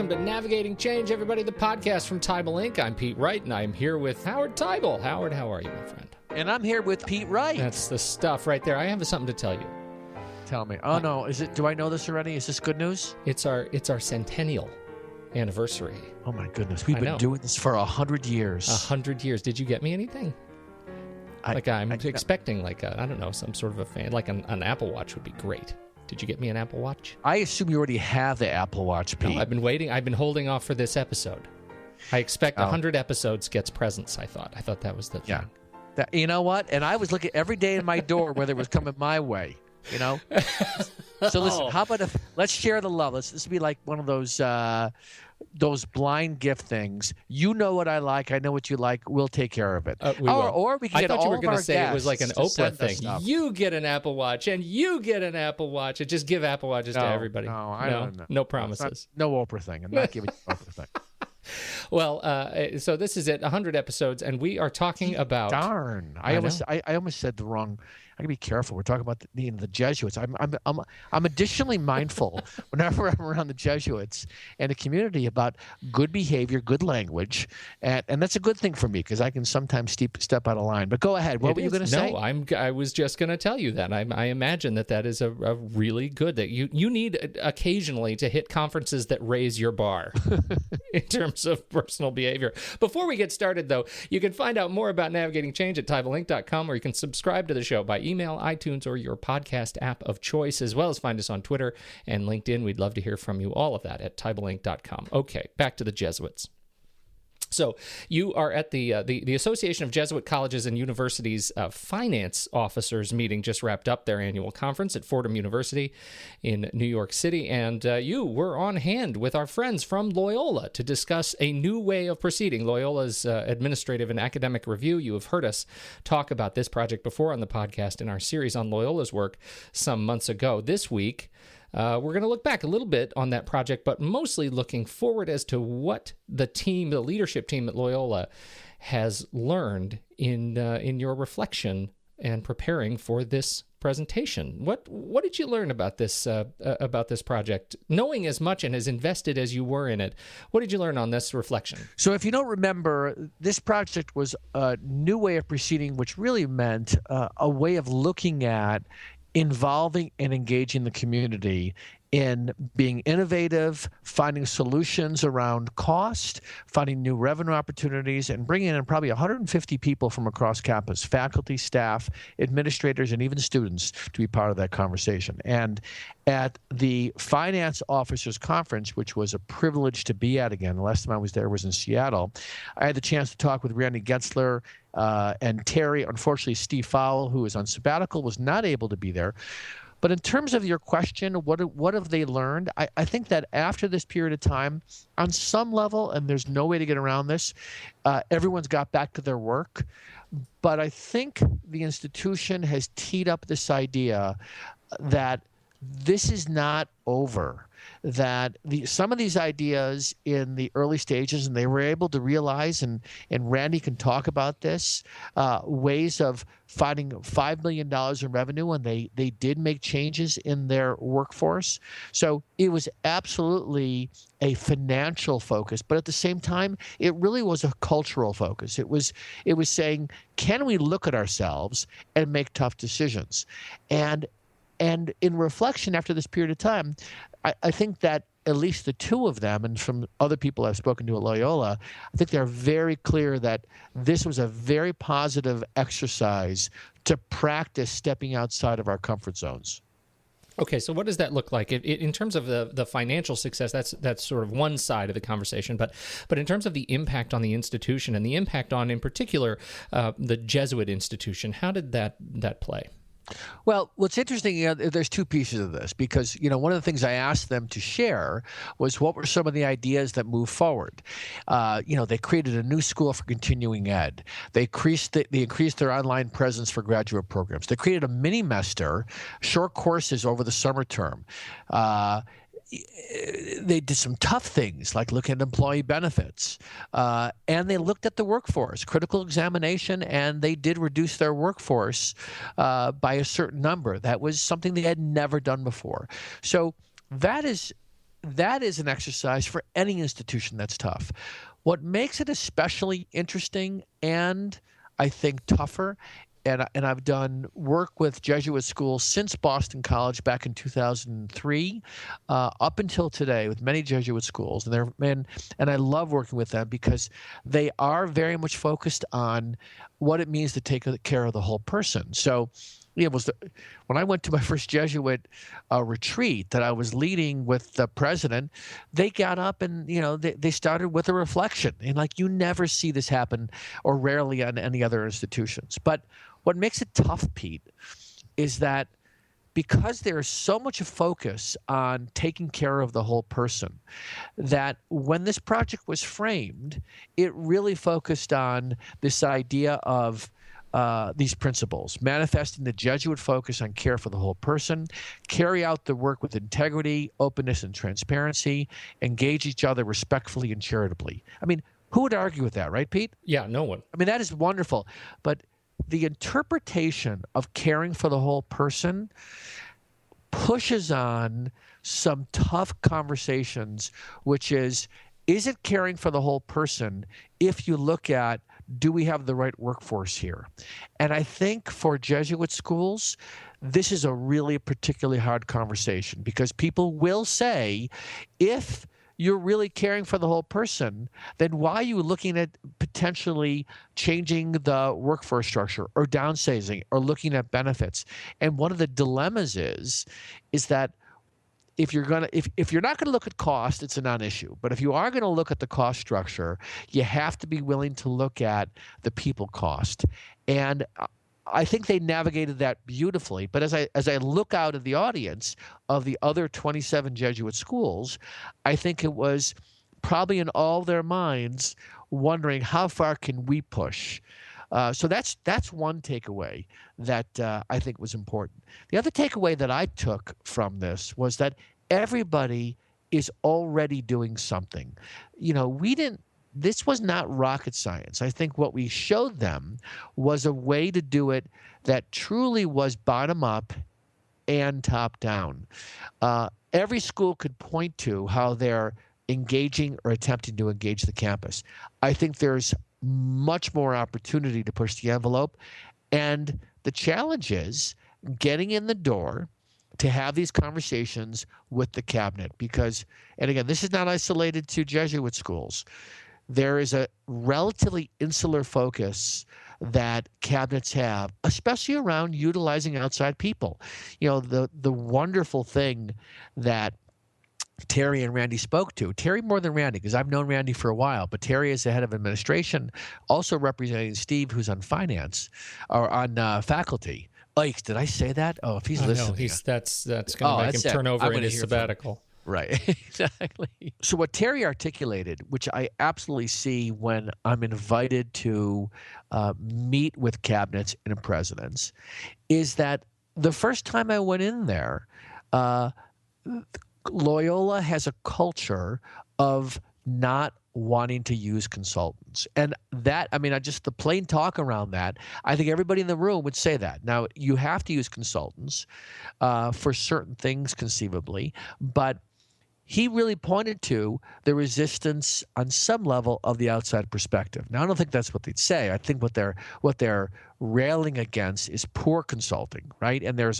Welcome to Navigating Change, everybody, the podcast from Teibel Inc. I'm Pete Wright, and I'm here with Howard Teibel. Howard, how are you, my friend? And I'm here with Pete Wright. That's the stuff right there. I have something to tell you. Tell me. Oh, no. Is it? Do I know this already? Is this good news? It's our centennial anniversary. Oh, my goodness. We've been doing this for 100 years. 100 years. Did you get me anything? I'm expecting I don't know, some sort of a fan. Like an Apple Watch would be great. Did you get me an Apple Watch? I assume you already have the Apple Watch, Pete. No, I've been waiting. I've been holding off for this episode. I expect 100 episodes gets presents, I thought. I thought that was the thing. Yeah. You know what? And I was looking every day in my door whether it was coming my way, you know? So listen, how about let's share the love. This would be like one of those blind gift things. You know what I like. I know what you like. We'll take care of it. Or we can get all of our guests. I thought you were going to say it was like an Oprah thing. You get an Apple Watch, and you get an Apple Watch. And just give Apple Watches to everybody. No, I don't know. No promises. No Oprah thing. I'm not giving you Oprah thing. Well, so this is it, 100 episodes, and we are talking about... Darn. I almost said the wrong... I gotta be careful. We're talking about the Jesuits. I'm additionally mindful whenever I'm around the Jesuits and the community about good behavior, good language, and that's a good thing for me because I can sometimes step out of line. But go ahead. What were you going to say? No, I was just going to tell you that. I imagine that is a really good that you need occasionally to hit conferences that raise your bar in terms of personal behavior. Before we get started, though, you can find out more about Navigating Change at TeibelInc.com, or you can subscribe to the show by email, iTunes, or your podcast app of choice, as well as find us on Twitter and LinkedIn. We'd love to hear from you. All of that at TeibelInc.com. Okay, back to the Jesuits. So you are at the Association of Jesuit Colleges and Universities Finance Officers meeting just wrapped up their annual conference at Fordham University in New York City, and you were on hand with our friends from Loyola to discuss a new way of proceeding. Loyola's administrative and academic review. You have heard us talk about this project before on the podcast in our series on Loyola's work some months ago. This week, we're going to look back a little bit on that project, but mostly looking forward as to what the leadership team at Loyola has learned in your reflection and preparing for this presentation. What did you learn about this project? Knowing as much and as invested as you were in it, what did you learn on this reflection? So if you don't remember, this project was a new way of proceeding, which really meant a way of looking at involving and engaging the community in being innovative, finding solutions around cost, finding new revenue opportunities, and bringing in probably 150 people from across campus, faculty, staff, administrators, and even students to be part of that conversation. And at the Finance Officers Conference, which was a privilege to be at again, the last time I was there was in Seattle, I had the chance to talk with Randy Getzler and Terry. Unfortunately, Steve Fowle, who is on sabbatical, was not able to be there. But in terms of your question, what have they learned? I think that after this period of time, on some level, and there's no way to get around this, everyone's got back to their work. But I think the institution has teed up this idea that this is not over, that some of these ideas in the early stages, and they were able to realize, and Randy can talk about this, ways of finding $5 million in revenue, and they did make changes in their workforce. So it was absolutely a financial focus, but at the same time, it really was a cultural focus. It was saying, can we look at ourselves and make tough decisions? And in reflection after this period of time, I think that at least the two of them, and from other people I've spoken to at Loyola, I think they're very clear that this was a very positive exercise to practice stepping outside of our comfort zones. Okay, so what does that look like in terms of the financial success? That's sort of one side of the conversation, but in terms of the impact on the institution and the impact on, in particular, the Jesuit institution, how did that play? Well, what's interesting, there's two pieces of this because, one of the things I asked them to share was what were some of the ideas that moved forward. They created a new school for continuing ed. They increased their online presence for graduate programs. They created a mini-mester, short courses over the summer term. They did some tough things like looking at employee benefits, and they looked at the workforce, critical examination, and they did reduce their workforce by a certain number. That was something they had never done before. So that is that is an exercise for any institution that's tough. What makes it especially interesting and I think tougher, and I've done work with Jesuit schools since Boston College back in 2003 up until today with many Jesuit schools, and I love working with them because they are very much focused on what it means to take care of the whole person. So when I went to my first Jesuit retreat that I was leading with the president, they got up and they started with a reflection, and like you never see this happen, or rarely on any other institutions. But what makes it tough, Pete, is that because there is so much focus on taking care of the whole person, that when this project was framed, it really focused on this idea of these principles: manifesting the Jesuit focus on care for the whole person, carry out the work with integrity, openness, and transparency, engage each other respectfully and charitably. I mean, who would argue with that, right, Pete? Yeah, no one. I mean, that is wonderful. But the interpretation of caring for the whole person pushes on some tough conversations, which is it caring for the whole person if you look at, do we have the right workforce here? And I think for Jesuit schools, this is a really particularly hard conversation, because people will say, if you're really caring for the whole person, then why are you looking at potentially changing the workforce structure or downsizing or looking at benefits? And one of the dilemmas is that if you're not going to look at cost, it's a non-issue. But if you are going to look at the cost structure, you have to be willing to look at the people cost. And I think they navigated that beautifully. But as I look out at the audience of the other 27 Jesuit schools, I think it was probably in all their minds wondering, how far can we push? So that's one takeaway that I think was important. The other takeaway that I took from this was that everybody is already doing something. This was not rocket science. I think what we showed them was a way to do it that truly was bottom up and top down. Every school could point to how they're engaging or attempting to engage the campus. I think there's much more opportunity to push the envelope. And the challenge is getting in the door to have these conversations with the cabinet. Because, and again, this is not isolated to Jesuit schools. There is a relatively insular focus that cabinets have, especially around utilizing outside people. The wonderful thing that Terry and Randy spoke to. Terry more than Randy, because I've known Randy for a while, but Terry is the head of administration, also representing Steve, who's on finance or on faculty. Like, did I say that? Oh, if he's listening. That's going to make him turn over in his sabbatical. Right, exactly. So what Terry articulated, which I absolutely see when I'm invited to meet with cabinets and presidents, is that the first time I went in there, Loyola has a culture of not wanting to use consultants. And that, just the plain talk around that, I think everybody in the room would say that. Now, you have to use consultants for certain things conceivably, but he really pointed to the resistance on some level of the outside perspective. Now, I don't think that's what they'd say. I think what they're railing against is poor consulting, right? And there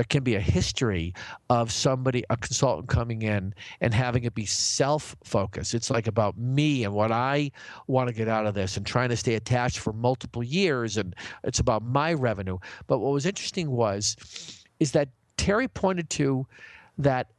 can be a history of a consultant coming in and having it be self-focused. It's like about me and what I want to get out of this and trying to stay attached for multiple years, and it's about my revenue. But what was interesting is that Terry pointed to that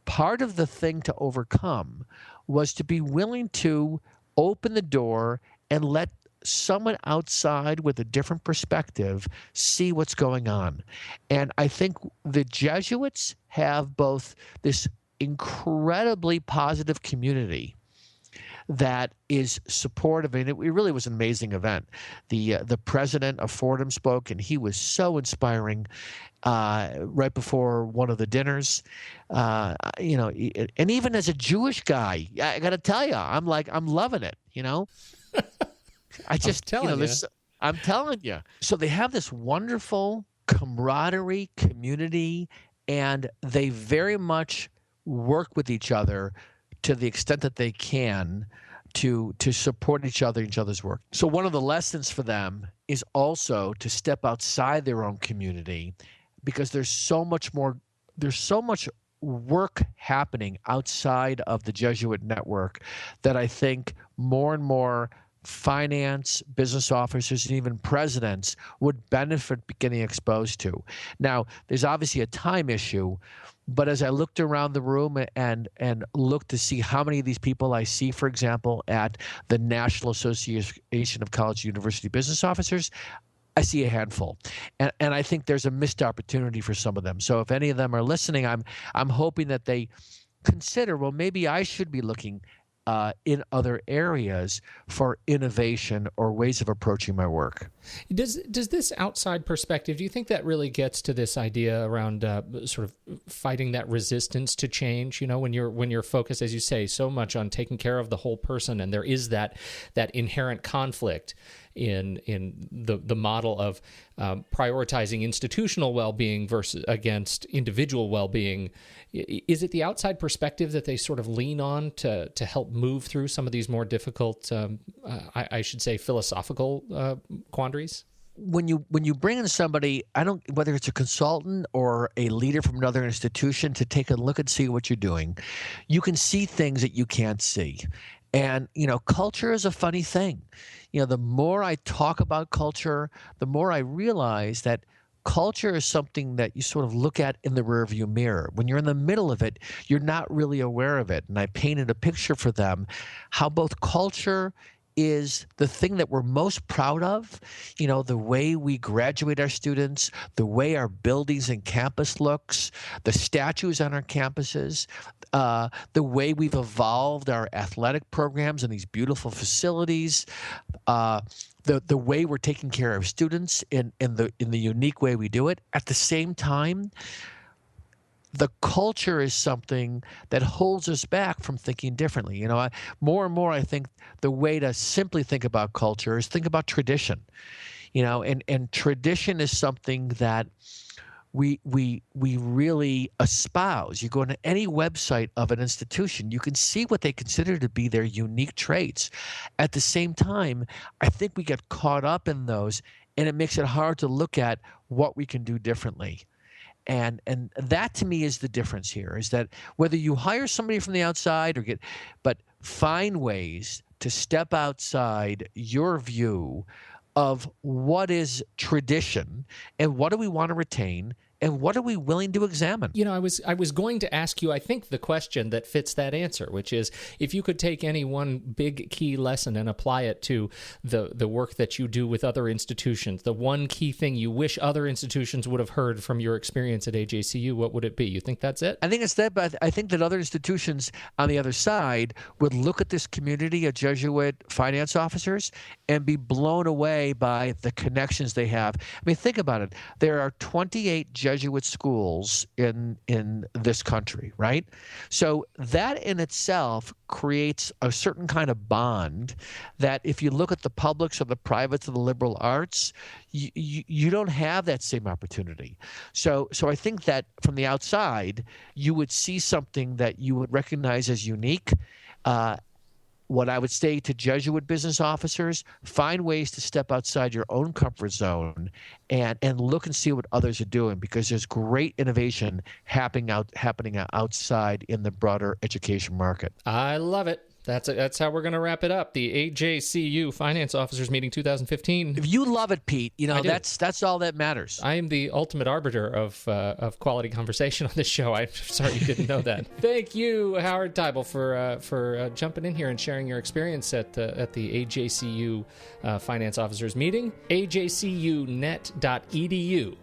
part of the thing to overcome was to be willing to open the door and let someone outside with a different perspective see what's going on. And I think the Jesuits have both this incredibly positive community that is supportive. And it really was an amazing event. The president of Fordham spoke, and he was so inspiring right before one of the dinners. And even as a Jewish guy, I got to tell you, I'm loving it, I'm telling you. So they have this wonderful camaraderie, community, and they very much work with each other to the extent that they can to support each other's work. So one of the lessons for them is also to step outside their own community, because there's so much work happening outside of the Jesuit network that I think more and more finance, business officers, and even presidents would benefit getting exposed to. Now, there's obviously a time issue, but as I looked around the room and looked to see how many of these people I see, for example, at the National Association of College and University Business Officers, I see a handful, and I think there's a missed opportunity for some of them. So if any of them are listening, I'm hoping that they consider, well, maybe I should be looking in other areas for innovation or ways of approaching my work. Does this outside perspective, do you think that really gets to this idea around sort of fighting that resistance to change? You know, when you're focused, as you say, so much on taking care of the whole person, and there is that inherent conflict in the model of prioritizing institutional well-being versus against individual well-being. Is it the outside perspective that they sort of lean on to help move through some of these more difficult, I should say, philosophical quandaries? When you bring in somebody, whether it's a consultant or a leader from another institution, to take a look and see what you're doing, you can see things that you can't see. And, culture is a funny thing. The more I talk about culture, the more I realize that culture is something that you sort of look at in the rearview mirror. When you're in the middle of it, you're not really aware of it. And I painted a picture for them how both culture is the thing that we're most proud of, the way we graduate our students, the way our buildings and campus looks, the statues on our campuses, the way we've evolved our athletic programs in these beautiful facilities, the way we're taking care of students in the unique way we do it. At the same time, the culture is something that holds us back from thinking differently. More and more, I think the way to simply think about culture is think about tradition. And tradition is something that we really espouse. You go into any website of an institution, you can see what they consider to be their unique traits. At the same time, I think we get caught up in those, and it makes it hard to look at what we can do differently. And that to me is the difference here, is that whether you hire somebody from the outside but find ways to step outside your view of what is tradition and what do we want to retain and what are we willing to examine? I was going to ask you, I think, the question that fits that answer, which is, if you could take any one big key lesson and apply it to the work that you do with other institutions, the one key thing you wish other institutions would have heard from your experience at AJCU, what would it be? You think that's it? I think it's that, but I think that other institutions on the other side would look at this community of Jesuit finance officers and be blown away by the connections they have. I mean, think about it. There are 28 Jesuit schools in this country, right? So that in itself creates a certain kind of bond that if you look at the publics or the privates of the liberal arts, you don't have that same opportunity. So I think that from the outside, you would see something that you would recognize as unique. What I would say to Jesuit business officers, find ways to step outside your own comfort zone and look and see what others are doing, because there's great innovation happening outside in the broader education market. I love it. That's how we're going to wrap it up. The AJCU Finance Officers Meeting 2015. If you love it, Pete, that's all that matters. I am the ultimate arbiter of quality conversation on this show. I'm sorry you didn't know that. Thank you, Howard Teibel, for jumping in here and sharing your experience at the AJCU Finance Officers Meeting. AJCUnet.edu.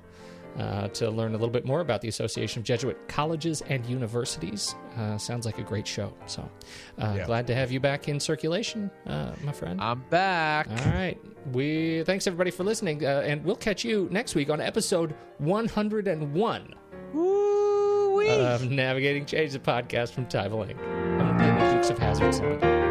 To learn a little bit more about the Association of Jesuit Colleges and Universities. Sounds like a great show. So glad to have you back in circulation, my friend. I'm back. All right. Thanks, everybody, for listening. And we'll catch you next week on episode 101 of Navigating Change, the podcast from Teibel Inc. I'm playing the Dukes of Hazzard song.